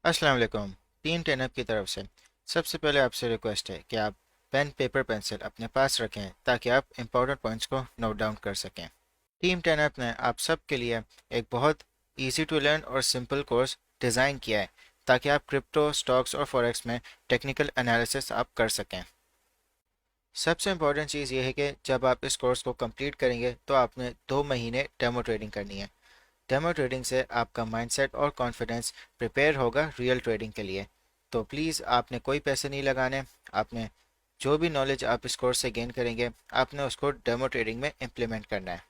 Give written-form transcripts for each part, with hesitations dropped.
अस्सलाम वालेकुम। टीम टेनअप की तरफ से सबसे पहले आपसे रिक्वेस्ट है कि आप पेन पेपर पेंसिल अपने पास रखें ताकि आप इंपॉर्टेंट पॉइंट्स को नोट डाउन कर सकें। टीम टेनअप ने आप सब के लिए एक बहुत इजी टू लर्न और सिंपल कोर्स डिज़ाइन किया है ताकि आप क्रिप्टो स्टॉक्स और फॉरेक्स में टेक्निकल एनालिसिस आप कर सकें। सबसे इम्पॉर्टेंट चीज़ ये है कि जब आप इस कोर्स को कंप्लीट करेंगे तो आपने 2 महीने डेमो ट्रेडिंग करनी है। डेमो ट्रेडिंग से आपका माइंडसेट और कॉन्फिडेंस प्रिपेयर होगा रियल ट्रेडिंग के लिए। तो प्लीज़ आपने कोई पैसे नहीं लगाने। आपने जो भी नॉलेज आप इस कोर्स से गेन करेंगे आपने उसको डेमो ट्रेडिंग में इम्प्लीमेंट करना है।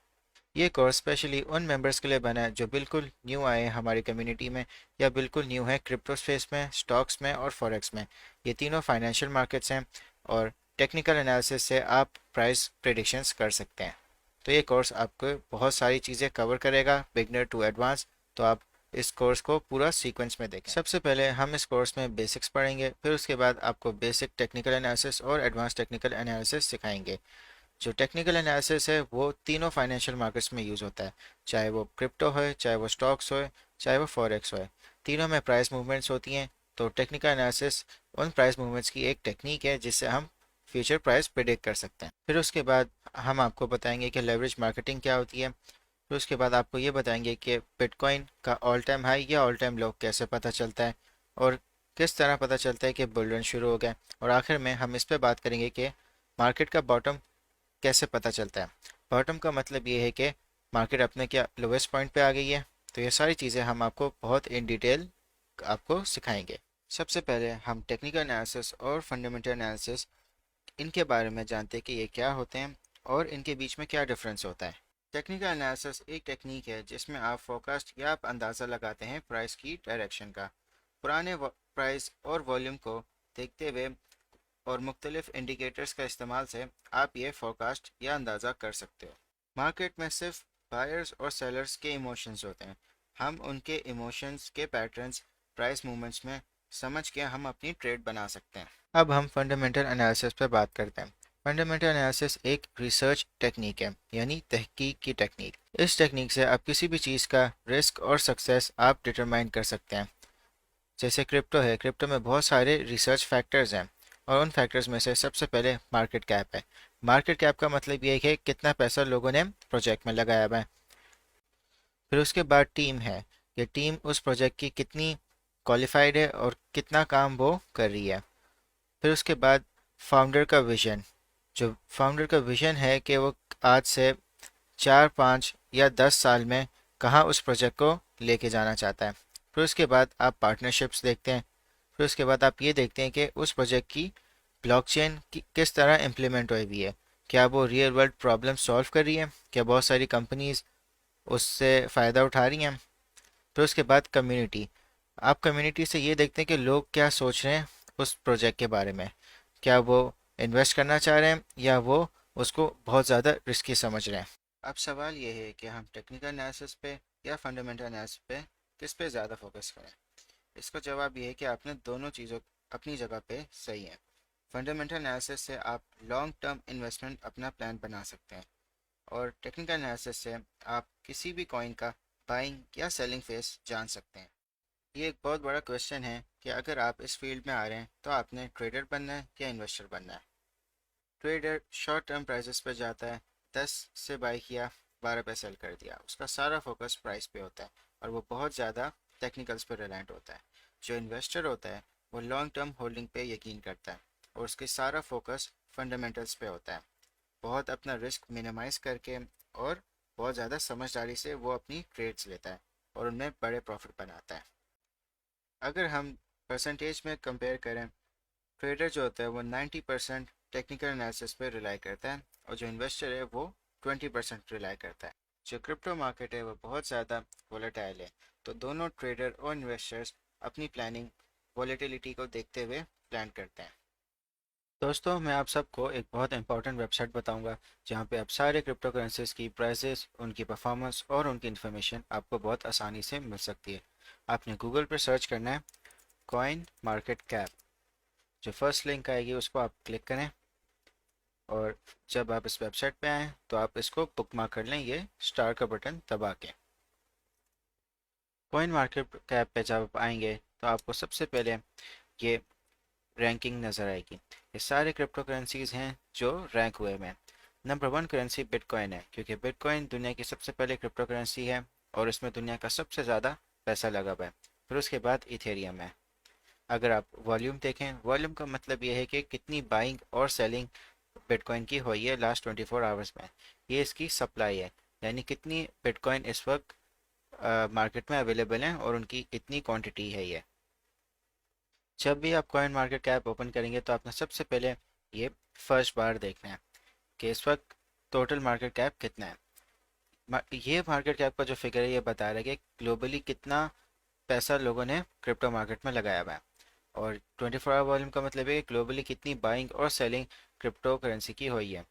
ये कोर्स स्पेशली उन मेंबर्स के लिए बना है जो बिल्कुल न्यू आए हैं हमारी कम्युनिटी में या बिल्कुल न्यू है क्रिप्टो स्पेस में, स्टॉक्स में और फॉरेक्स में। ये तीनों फाइनेंशियल मार्केट्स हैं और टेक्निकल एनालिसिस से आप प्राइस प्रेडिक्शंस कर सकते हैं। तो ये कोर्स आपको बहुत सारी चीज़ें कवर करेगा बिगनर टू एडवांस। तो आप इस कोर्स को पूरा सीक्वेंस में देखें। सबसे पहले हम इस कोर्स में बेसिक्स पढ़ेंगे, फिर उसके बाद आपको बेसिक टेक्निकल एनालिसिस और एडवांस टेक्निकल एनालिसिस सिखाएंगे। जो टेक्निकल एनालिसिस है वो तीनों फाइनेंशियल मार्केट्स में यूज़ होता है, चाहे वो क्रिप्टो हो, चाहे वो स्टॉक्स हो, चाहे वो फॉरेक्स हो। तीनों में प्राइस मूवमेंट्स होती हैं। तो टेक्निकल एनालिसिस उन प्राइस मूवमेंट्स की एक टेक्निक है जिससे हम फ्यूचर प्राइस प्रिडिक्ट कर सकते हैं। फिर उसके बाद हम आपको बताएंगे कि लेवरेज मार्केटिंग क्या होती है। फिर उसके बाद आपको ये बताएंगे कि बिटकॉइन का ऑल टाइम हाई या ऑल टाइम लो कैसे पता चलता है और किस तरह पता चलता है कि बुल रन शुरू हो गया। और आखिर में हम इस पे बात करेंगे कि मार्केट का बॉटम कैसे पता चलता है। बॉटम का मतलब ये है कि मार्केट अपने क्या लोवेस्ट पॉइंट पे आ गई है। तो ये सारी चीज़ें हम आपको बहुत इन डिटेल आपको सिखाएंगे। सबसे पहले हम टेक्निकल एनालिसिस और फंडामेंटल एनालिसिस इनके बारे में जानते हैं कि ये क्या होते हैं और इनके बीच में क्या डिफरेंस होता है। टेक्निकल एनालिसिस एक टेक्निक है जिसमें आप फोरकास्ट या आप अंदाज़ा लगाते हैं प्राइस की डायरेक्शन का। पुराने प्राइस और वॉल्यूम को देखते हुए और मुख्तलिफ इंडिकेटर्स का इस्तेमाल से आप ये फोरकास्ट या अंदाज़ा कर सकते हो। मार्केट में सिर्फ बायर्स और सेलर्स के इमोशंस होते हैं। हम उनके इमोशंस के पैटर्न्स प्राइस मूवमेंट्स में समझ के हम अपनी ट्रेड बना सकते हैं। अब हम फंडामेंटल एनालिसिस पर बात करते हैं। फंडामेंटल एनालिसिस एक रिसर्च टेक्निक है, यानी तहकीक की टेक्निक। इस टेक्निक से आप किसी भी चीज़ का रिस्क और सक्सेस आप डिटरमाइन कर सकते हैं। जैसे क्रिप्टो है, क्रिप्टो में बहुत सारे रिसर्च फैक्टर्स हैं और उन फैक्टर्स में से सबसे पहले मार्केट कैप है। मार्केट कैप का मतलब ये है कि कितना पैसा लोगों ने प्रोजेक्ट में लगाया हुआ है। फिर उसके बाद टीम है कि टीम उस प्रोजेक्ट की कितनी क्वालिफाइड है और कितना काम वो कर रही है। फिर उसके बाद फाउंडर का विजन, जो फाउंडर का विजन है कि वो आज से 4, 5 या 10 साल में कहाँ उस प्रोजेक्ट को लेके जाना चाहता है। फिर उसके बाद आप पार्टनरशिप्स देखते हैं। फिर उसके बाद आप ये देखते हैं कि उस प्रोजेक्ट की ब्लॉकचेन की किस तरह इम्प्लीमेंट हुई हुई है। क्या वो रियल वर्ल्ड प्रॉब्लम सॉल्व कर रही है, क्या बहुत सारी कंपनीज उससे फ़ायदा उठा रही हैं। फिर उसके बाद कम्युनिटी, आप कम्युनिटी से ये देखते हैं कि लोग क्या सोच रहे हैं उस प्रोजेक्ट के बारे में। क्या वो इन्वेस्ट करना चाह रहे हैं या वो उसको बहुत ज़्यादा रिस्की समझ रहे हैं। अब सवाल ये है कि हम टेक्निकल एनालिसिस पे या फंडामेंटल एनालिसिस पे किस पे ज़्यादा फोकस करें। इसका जवाब ये है कि आपने दोनों चीज़ों अपनी जगह पे सही है। फंडामेंटल एनालिसिस से आप लॉन्ग टर्म इन्वेस्टमेंट अपना प्लान बना सकते हैं और टेक्निकल एनालिसिस से आप किसी भी कॉइन का बाइंग या सेलिंग फेस जान सकते हैं। ये एक बहुत बड़ा क्वेश्चन है कि अगर आप इस फील्ड में आ रहे हैं तो आपने ट्रेडर बनना है या इन्वेस्टर बनना है। ट्रेडर शॉर्ट टर्म प्राइसेस पर जाता है, 10 से बाई किया, 12 पे सेल कर दिया, उसका सारा फोकस प्राइस पे होता है और वो बहुत ज़्यादा टेक्निकल्स पे रिलायंट होता है। जो इन्वेस्टर होता है वो लॉन्ग टर्म होल्डिंग पे यकीन करता है और उसके सारा फोकस फंडामेंटल्स पे होता है। बहुत अपना रिस्क मिनिमाइज करके और बहुत ज़्यादा समझदारी से वो अपनी ट्रेड्स लेता है और उनमें बड़े प्रॉफिट बनाता है। अगर हम परसेंटेज में कंपेयर करें, ट्रेडर जो होता है वो 90% टेक्निकल एनालिसिस पे रिलाई करता है और जो इन्वेस्टर है वो 20% रिलाई करता है। जो क्रिप्टो मार्केट है वो बहुत ज़्यादा वोलेटाइल है। तो दोनों ट्रेडर और इन्वेस्टर्स अपनी प्लानिंग वोलेटिलिटी को देखते हुए प्लान करते हैं। दोस्तों, मैं आप सबको एक बहुत इंपॉर्टेंट वेबसाइट बताऊंगा जहां पे आप सारे क्रिप्टो करेंसीज की प्राइसेस, उनकी परफॉर्मेंस और उनकी इन्फॉर्मेशन आपको बहुत आसानी से मिल सकती है। आपने गूगल पर सर्च करना है कॉइन मार्केट कैप। जो फर्स्ट लिंक आएगी उसको आप क्लिक करें और जब आप इस वेबसाइट पे आएँ तो आप इसको बुकमार्क कर लें, ये स्टार का बटन दबा के। कॉइन मार्केट कैप पे जब आप आएंगे तो आपको सबसे पहले ये रैंकिंग नज़र आएगी। ये सारे क्रिप्टो करेंसीज हैं जो रैंक हुए हैं। नंबर 1 करेंसी बिटकॉइन है, क्योंकि बिटकॉइन दुनिया की सबसे पहले क्रिप्टो करेंसी है और इसमें दुनिया का सबसे ज़्यादा पैसा लगा हुआ है। फिर उसके बाद इथेरियम है। अगर आप वॉल्यूम देखें, वॉल्यूम का मतलब ये है कि कितनी बाइंग और सेलिंग बिटकॉइन की हुई है लास्ट 24 आवर्स में। ये इसकी सप्लाई है, यानी कितनी बिटकॉइन इस वक्त मार्केट में अवेलेबल हैं और उनकी इतनी क्वांटिटी है ये। जब भी आप कॉइन मार्केट कैप ओपन करेंगे तो आपने सबसे पहले ये फर्स्ट बार देखना है कि इस वक्त टोटल मार्केट कैप कितना है। ये मार्केट कैप का जो फिगर है ये बता रहा है कि ग्लोबली कितना पैसा लोगों ने क्रिप्टो मार्केट में लगाया हुआ है। और 24 आवर वॉल्यूम का मतलब है कि ग्लोबली कितनी बाइंग और सेलिंग क्रिप्टो करेंसी की हुई है।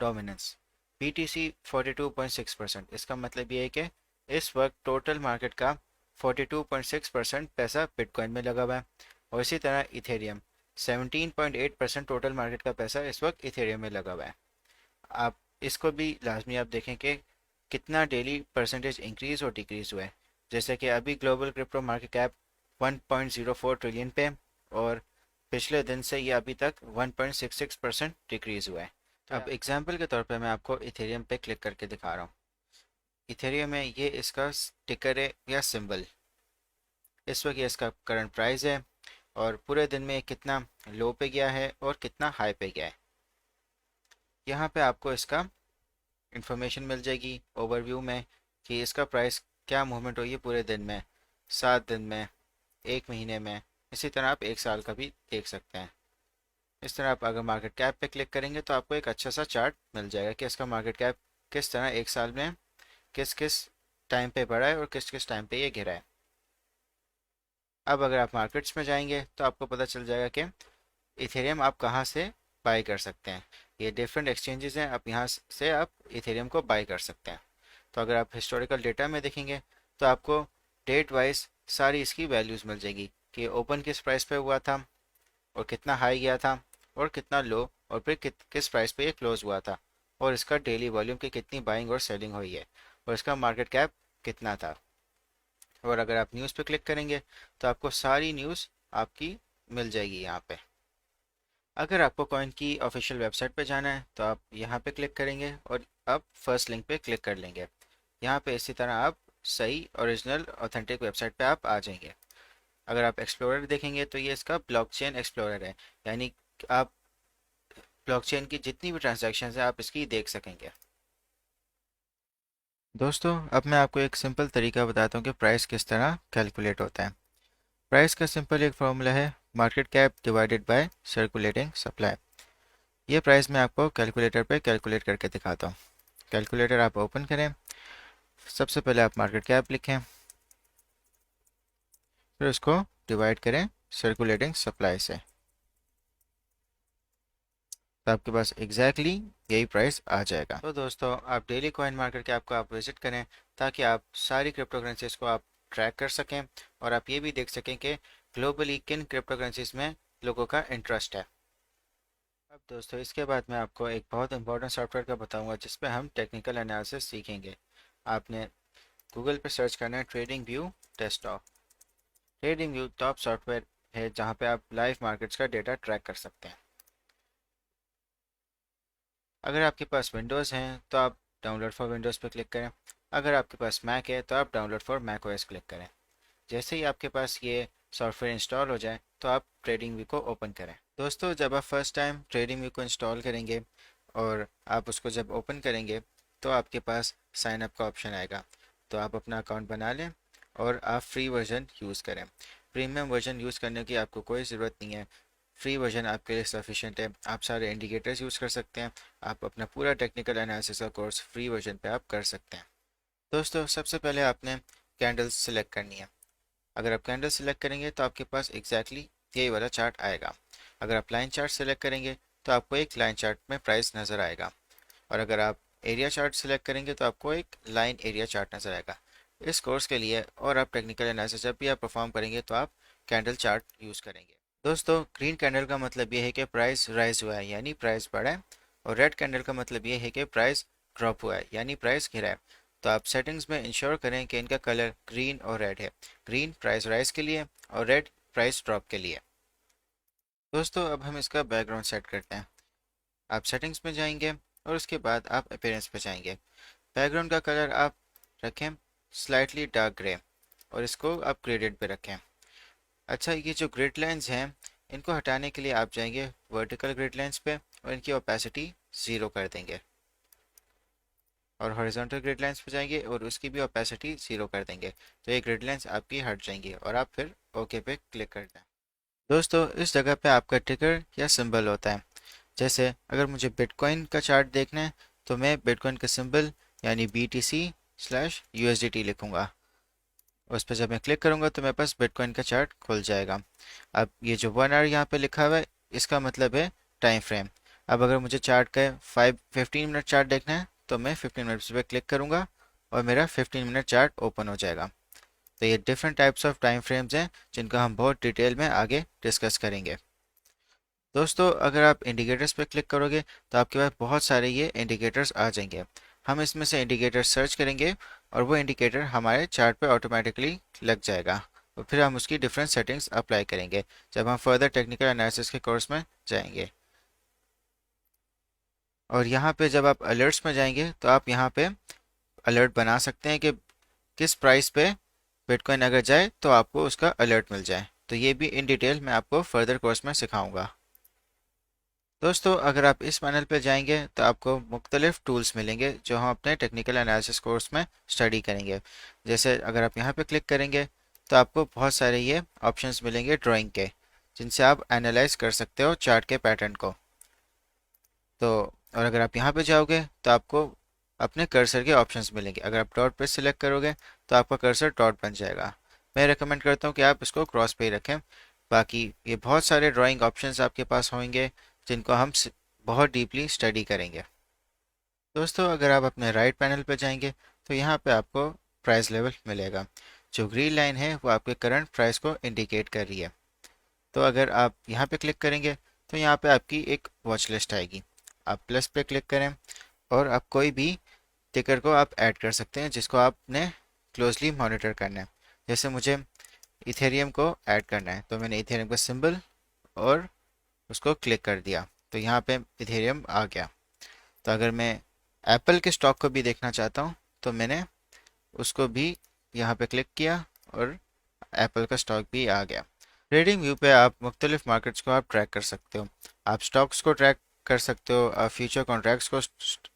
डोमिनेंस BTC 42.6%, इसका मतलब ये है कि इस वक्त टोटल मार्केट का 42.6% पैसा बिटकॉइन में लगा हुआ है। और इसी तरह इथेरियम 17.8% टोटल मार्केट का पैसा इस वक्त इथेरियम में लगा हुआ है। आप इसको भी लाजमी आप देखें कि कितना डेली परसेंटेज इंक्रीज और डिक्रीज हुआ है। जैसे कि अभी global crypto market cap 1.04 trillion पे, और पिछले दिन से ये अभी तक 1.66% डिक्रीज हुआ है। अब एग्जाम्पल के तौर पे मैं आपको इथेरियम पे क्लिक करके दिखा रहा हूँ। इथेरियम में ये इसका टिकर है या सिंबल। इस वक्त ये इसका करंट प्राइस है और पूरे दिन में कितना लो पे गया है और कितना हाई पे गया है। यहाँ पे आपको इसका इंफॉर्मेशन मिल जाएगी ओवरव्यू में कि इसका प्राइस क्या मूवमेंट हुई है पूरे दिन में, 7 दिन में, 1 महीने में। इसी तरह आप 1 साल का भी देख सकते हैं। इस तरह आप अगर मार्केट कैप पे क्लिक करेंगे तो आपको एक अच्छा सा चार्ट मिल जाएगा कि इसका मार्केट कैप किस तरह 1 साल में किस किस टाइम पे बढ़ा है और किस किस टाइम पे ये गिरा है। अब अगर आप मार्केट्स में जाएंगे तो आपको पता चल जाएगा कि इथेरियम आप कहाँ से बाई कर सकते हैं। ये डिफरेंट एक्सचेंजेस हैं, आप यहाँ से आप इथेरियम को बाई कर सकते हैं। तो अगर आप हिस्टोरिकल डेटा में देखेंगे तो आपको डेट वाइज सारी इसकी वैल्यूज़ मिल जाएगी कि ओपन किस प्राइस पे हुआ था और कितना हाई गया था और कितना लो, और फिर किस प्राइस पे ये क्लोज हुआ था, और इसका डेली वॉल्यूम की कितनी बाइंग और सेलिंग हुई है, और इसका मार्केट कैप कितना था। और अगर आप न्यूज़ पे क्लिक करेंगे तो आपको सारी न्यूज़ आपकी मिल जाएगी यहाँ पे। अगर आपको कॉइन की ऑफिशियल वेबसाइट पे जाना है तो आप यहाँ पे क्लिक करेंगे और आप फर्स्ट लिंक पे क्लिक कर लेंगे। यहाँ पे इसी तरह आप सही ओरिजिनल ऑथेंटिक वेबसाइट पे आप आ जाएंगे। अगर आप एक्सप्लोरर देखेंगे तो ये इसका ब्लॉकचेन एक्सप्लोरर है, यानी आप ब्लॉकचेन की जितनी भी ट्रांजैक्शन है आप इसकी देख सकेंगे। दोस्तों, अब मैं आपको एक सिंपल तरीका बताता हूँ कि प्राइस किस तरह कैलकुलेट होता है। प्राइस का सिंपल एक फॉर्मूला है, market cap divided by circulating supply. ये प्राइस मैं आपको कैलकुलेटर पे कैलकुलेट करके दिखाता हूँ। कैलकुलेटर आप ओपन करें, सबसे पहले आप मार्केट कैप लिखें, फिर उसको डिवाइड करें सर्कुलेटिंग सप्लाई से, तो आपके पास एग्जैक्टली यही प्राइस आ जाएगा। तो दोस्तों, आप डेली कॉइन मार्केट कैप को आप विजिट करें ताकि आप सारी क्रिप्टो करेंसीज को आप ट्रैक कर सकें और आप ये भी देख सकें कि ग्लोबली किन क्रिप्टो करेंसीज में लोगों का इंटरेस्ट है। अब दोस्तों, इसके बाद मैं आपको एक बहुत इंपॉर्टेंट सॉफ्टवेयर का बताऊंगा जिसपे हम टेक्निकल एनालिसिस सीखेंगे। आपने गूगल पे सर्च करना है trading view desktop. Trading view top software है जहां पे आप लाइव मार्केट्स का डेटा ट्रैक कर सकते हैं। अगर आपके पास विंडोज़ हैं तो आप डाउनलोड फॉर विंडोज़ पे क्लिक करें। अगर आपके पास मैक है तो आप download for Mac OS click करें। जैसे ही आपके पास ये सॉफ्टवेयर इंस्टॉल हो जाए तो आप ट्रेडिंग व्यू को ओपन करें। दोस्तों, जब आप फर्स्ट टाइम ट्रेडिंग व्यू को इंस्टॉल करेंगे और आप उसको जब ओपन करेंगे तो आपके पास साइन अप का ऑप्शन आएगा। तो आप अपना अकाउंट बना लें और आप फ्री वर्जन यूज़ करें। प्रीमियम वर्जन यूज़ करने की आपको कोई ज़रूरत नहीं है। फ्री वर्जन आपके लिए सफिशेंट है। आप सारे इंडिकेटर्स यूज़ कर सकते हैं। आप अपना पूरा टेक्निकल एनालिसिस का कोर्स फ्री वर्जन पे आप कर सकते हैं। दोस्तों, सबसे पहले आपने कैंडल्स सिलेक्ट करनी है। अगर आप कैंडल सेलेक्ट करेंगे तो आपके पास एग्जैक्टली यही वाला चार्ट आएगा। अगर आप लाइन चार्ट सेलेक्ट करेंगे तो आपको एक लाइन चार्ट में प्राइस नज़र आएगा। और अगर आप एरिया चार्ट सेलेक्ट करेंगे तो आपको एक लाइन एरिया चार्ट नज़र आएगा। इस कोर्स के लिए और आप टेक्निकल एनालिसिस जब भी आप परफॉर्म करेंगे तो आप कैंडल चार्ट यूज़ करेंगे। दोस्तों, ग्रीन कैंडल का मतलब ये है कि प्राइस राइज हुआ है यानी प्राइस बढ़ा है, और रेड कैंडल का मतलब ये है कि प्राइस ड्रॉप हुआ है यानी प्राइस गिरा है। तो आप सेटिंग्स में इंश्योर करें कि इनका कलर ग्रीन और रेड है। ग्रीन प्राइस राइज के लिए और रेड प्राइस ड्रॉप के लिए। दोस्तों अब हम इसका बैकग्राउंड सेट करते हैं। आप सेटिंग्स में जाएंगे और उसके बाद आप अपीयरेंस पे जाएंगे। बैकग्राउंड का कलर आप रखें स्लाइटली डार्क ग्रे और इसको आप ग्रेडेड पे रखें। अच्छा, ये जो ग्रिड लाइंस हैं इनको हटाने के लिए आप जाएंगे वर्टिकल ग्रिड लाइंस पे और इनकी ओपेसिटी 0 कर देंगे, और हॉरिजॉन्टल ग्रिड लाइंस पे जाएंगे और उसकी भी ओपेसिटी 0 कर देंगे। तो ये ग्रिड लाइंस आपकी हट जाएंगी और आप फिर ओके पे क्लिक कर दें। दोस्तों इस जगह पे आपका टिकर या सिंबल होता है। जैसे अगर मुझे बिटकॉइन का चार्ट देखना है तो मैं बिटकॉइन का सिंबल यानी BTC/USDT लिखूंगा। उस पर जब मैं क्लिक करूंगा तो मेरे पास बिटकॉइन का चार्ट खुल जाएगा। अब ये जो 1 आवर यहाँ पे लिखा हुआ है इसका मतलब है टाइम फ्रेम। अब अगर मुझे चार्ट का 15 मिनट चार्ट देखना है तो मैं 15 मिनट्स पे क्लिक करूंगा और मेरा 15 मिनट चार्ट ओपन हो जाएगा। तो ये different types of time frames हैं जिनको हम बहुत डिटेल में आगे डिस्कस करेंगे। दोस्तों अगर आप इंडिकेटर्स पे क्लिक करोगे तो आपके पास बहुत सारे ये इंडिकेटर्स आ जाएंगे। हम इसमें से इंडिकेटर सर्च करेंगे और वो इंडिकेटर हमारे चार्ट पे ऑटोमेटिकली लग जाएगा और फिर हम उसकी डिफरेंट सेटिंग्स अप्लाई करेंगे जब हम फर्दर टेक्निकल एनालिसिस के कोर्स में जाएंगे। और यहाँ पे जब आप अलर्ट्स में जाएंगे तो आप यहाँ पे अलर्ट बना सकते हैं कि किस प्राइस पे बिटकॉइन अगर जाए तो आपको उसका अलर्ट मिल जाए। तो ये भी इन डिटेल मैं आपको फर्दर कोर्स में सिखाऊंगा। दोस्तों अगर आप इस पैनल पर जाएंगे तो आपको मुख्तलिफ टूल्स मिलेंगे जो हम अपने टेक्निकल एनालिसिस कोर्स में स्टडी करेंगे। जैसे अगर आप यहाँ पे क्लिक करेंगे तो आपको बहुत सारे ये ऑप्शंस मिलेंगे ड्राइंग के, जिनसे आप एनालाइज कर सकते हो चार्ट के पैटर्न को। तो और अगर आप यहाँ पे जाओगे तो आपको अपने कर्सर के ऑप्शंस मिलेंगे। अगर आप डॉट पे सिलेक्ट करोगे तो आपका कर्सर डॉट बन जाएगा। मैं रेकमेंड करता हूँ कि आप इसको क्रॉस पे ही रखें। बाकी ये बहुत सारे ड्राइंग ऑप्शंस आपके पास होंगे जिनको हम बहुत डीपली स्टडी करेंगे। दोस्तों अगर आप अपने राइट पैनल पर जाएंगे तो यहाँ पे आपको प्राइस लेवल मिलेगा। जो ग्रीन लाइन है वो आपके करंट प्राइस को इंडिकेट कर रही है। तो अगर आप यहाँ पे क्लिक करेंगे तो यहाँ पे आपकी एक वॉच लिस्ट आएगी। आप प्लस पे क्लिक करें और आप कोई भी टिकर को आप ऐड कर सकते हैं जिसको आपने क्लोजली मॉनिटर करना है। जैसे मुझे इथेरियम को ऐड करना है तो मैंने इथेरियम का सिंबल और उसको क्लिक कर दिया तो यहाँ पे इथेरियम आ गया। तो अगर मैं एप्पल के स्टॉक को भी देखना चाहता हूँ तो मैंने उसको भी यहाँ पे क्लिक किया और एप्पल का स्टॉक भी आ गया। ट्रेडिंग व्यू पे आप मुख्तलिफ मार्केट्स को आप ट्रैक कर सकते हो। आप स्टॉक्स को ट्रैक कर सकते हो, आप फ्यूचर कॉन्ट्रैक्ट्स को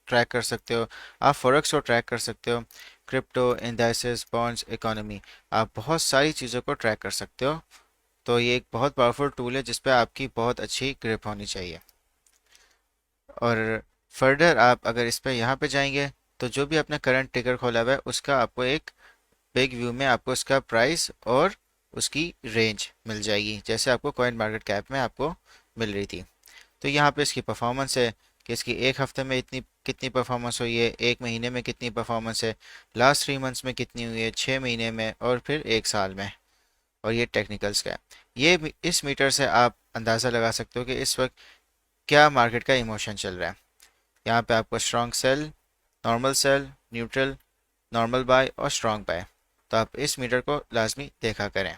ट्रैक कर सकते हो, आप फॉरेक्स को ट्रैक कर सकते हो, क्रिप्टो, इंडाइसेस, बॉन्ड्स, इकोनॉमी, आप बहुत सारी चीज़ों को ट्रैक कर सकते हो। तो ये एक बहुत पावरफुल टूल है जिस पे आपकी बहुत अच्छी ग्रिप होनी चाहिए। और फर्दर आप अगर इस पे यहाँ पे जाएंगे तो जो भी आपने करंट टिकर खोला हुआ है उसका आपको एक बिग व्यू में आपको उसका प्राइस और उसकी रेंज मिल जाएगी, जैसे आपको कॉइन मार्केट कैप में आपको मिल रही थी। तो यहाँ पे इसकी परफॉर्मेंस है कि इसकी एक हफ्ते में इतनी कितनी परफॉर्मेंस हुई है, एक महीने में कितनी परफॉर्मेंस है, लास्ट 3 मंथ्स में कितनी हुई है, 6 महीने में और फिर एक साल में। और ये टेक्निकल्स का है। इस मीटर से आप अंदाज़ा लगा सकते हो कि इस वक्त क्या मार्केट का इमोशन चल रहा है। यहाँ पे आपको strong sell, neutral, normal buy और स्ट्रॉन्ग बाय। तो आप इस मीटर को लाजमी देखा करें।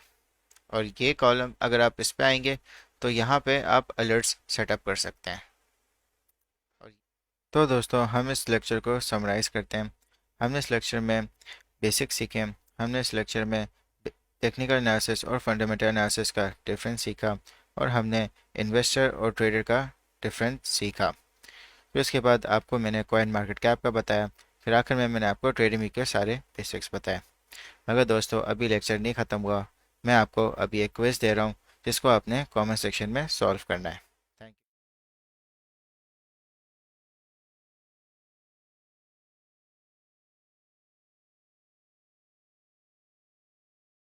और ये कॉलम अगर आप इस पे आएंगे तो यहाँ पे आप अलर्ट्स सेटअप कर सकते हैं। तो दोस्तों हम इस लेक्चर को समराइज़ करते हैं। हमने इस लेक्चर में बेसिक सीखे। हमने इस लेक्चर में टेक्निकल एनालिसिस और फंडामेंटल एनालिसिस का डिफरेंस सीखा और हमने इन्वेस्टर और ट्रेडर का डिफरेंस सीखा। फिर उसके बाद आपको मैंने कॉइन मार्केट कैप का बताया। फिर आखिर में मैंने आपको ट्रेडिंग के सारे बेसिक्स बताए। मगर दोस्तों अभी लेक्चर नहीं ख़त्म हुआ, मैं आपको अभी एक क्विज़ दे रहा हूँ जिसको आपने कमेंट सेक्शन में सॉल्व करना है।